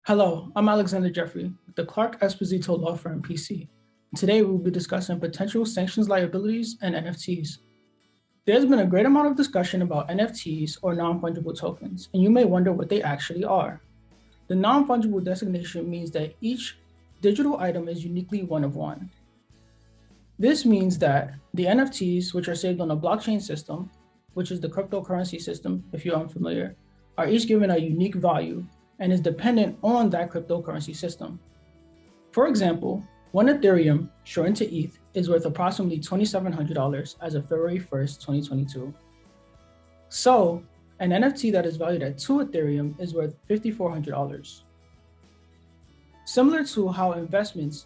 Hello, I'm Alexander Jeffrey with the Clark-Esposito law firm PC. Today we'll be discussing potential sanctions liabilities and NFTs. There's been a great amount of discussion about NFTs or non-fungible tokens, and you may wonder what they actually are. The non-fungible designation means that each digital item is uniquely one of one. This means that the NFTs, which are saved on a blockchain system, which is the cryptocurrency system if you're unfamiliar, are each given a unique value and is dependent on that cryptocurrency system. For example, one Ethereum, shortened to ETH, is worth approximately $2,700 as of February 1st, 2022. So, an NFT that is valued at 2 Ethereum is worth $5,400. Similar to how investments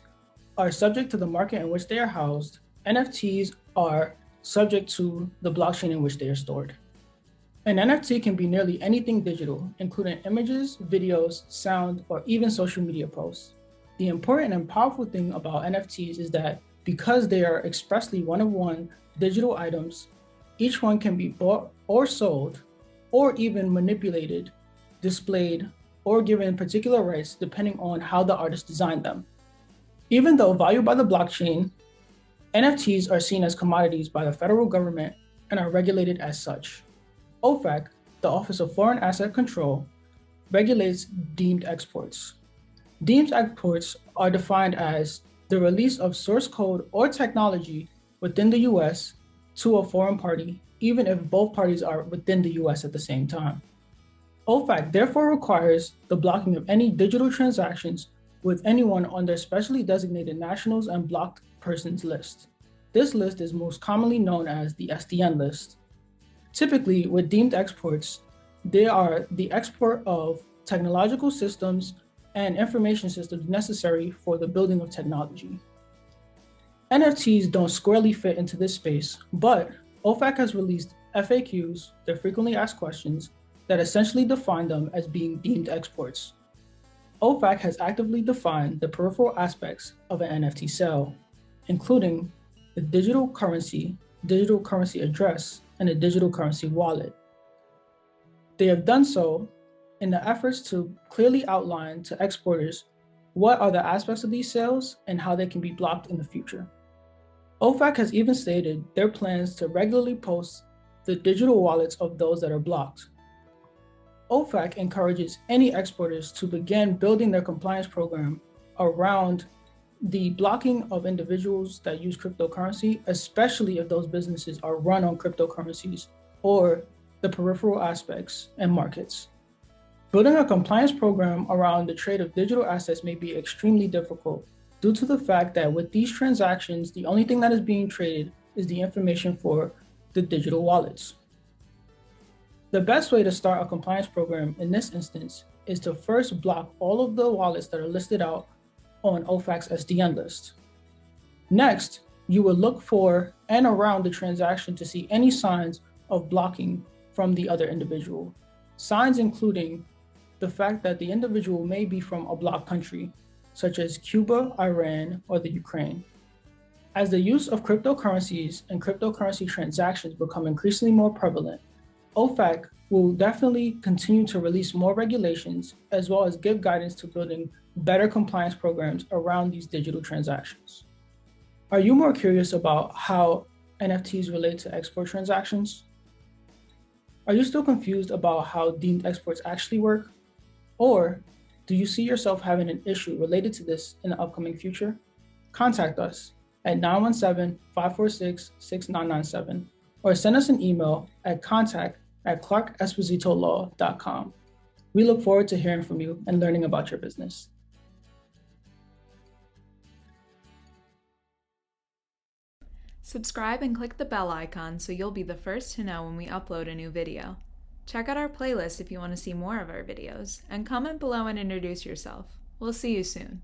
are subject to the market in which they are housed, NFTs are subject to the blockchain in which they are stored. An NFT can be nearly anything digital, including images, videos, sound, or even social media posts. The important and powerful thing about NFTs is that because they are expressly one-of-one digital items, each one can be bought or sold, or even manipulated, displayed, or given particular rights depending on how the artist designed them. Even though valued by the blockchain, NFTs are seen as commodities by the federal government and are regulated as such. OFAC, the Office of Foreign Asset Control, regulates deemed exports. Deemed exports are defined as the release of source code or technology within the US to a foreign party, even if both parties are within the US at the same time. OFAC therefore requires the blocking of any digital transactions with anyone on their specially designated nationals and blocked persons list. This list is most commonly known as the SDN list. Typically, with deemed exports, they are the export of technological systems and information systems necessary for the building of technology. NFTs don't squarely fit into this space, but OFAC has released FAQs, their frequently asked questions, that essentially define them as being deemed exports. OFAC has actively defined the peripheral aspects of an NFT sale, including the digital currency address, and a digital currency wallet. They have done so in the efforts to clearly outline to exporters what are the aspects of these sales and how they can be blocked in the future. OFAC has even stated their plans to regularly post the digital wallets of those that are blocked. OFAC encourages any exporters to begin building their compliance program around the blocking of individuals that use cryptocurrency, especially if those businesses are run on cryptocurrencies or the peripheral aspects and markets. Building a compliance program around the trade of digital assets may be extremely difficult due to the fact that with these transactions, the only thing that is being traded is the information for the digital wallets. The best way to start a compliance program in this instance is to first block all of the wallets that are listed out on OFAC's SDN list. Next, you will look for and around the transaction to see any signs of blocking from the other individual. Signs including the fact that the individual may be from a blocked country, such as Cuba, Iran, or the Ukraine. As the use of cryptocurrencies and cryptocurrency transactions become increasingly more prevalent, OFAC will definitely continue to release more regulations as well as give guidance to building better compliance programs around these digital transactions. Are you more curious about how NFTs relate to export transactions? Are you still confused about how deemed exports actually work? Or do you see yourself having an issue related to this in the upcoming future? Contact us at 917-546-6997 or send us an email at contact@clarkespositolaw.com. We look forward to hearing from you and learning about your business. Subscribe and click the bell icon so you'll be the first to know when we upload a new video. Check out our playlist if you want to see more of our videos, and comment below and introduce yourself. We'll see you soon.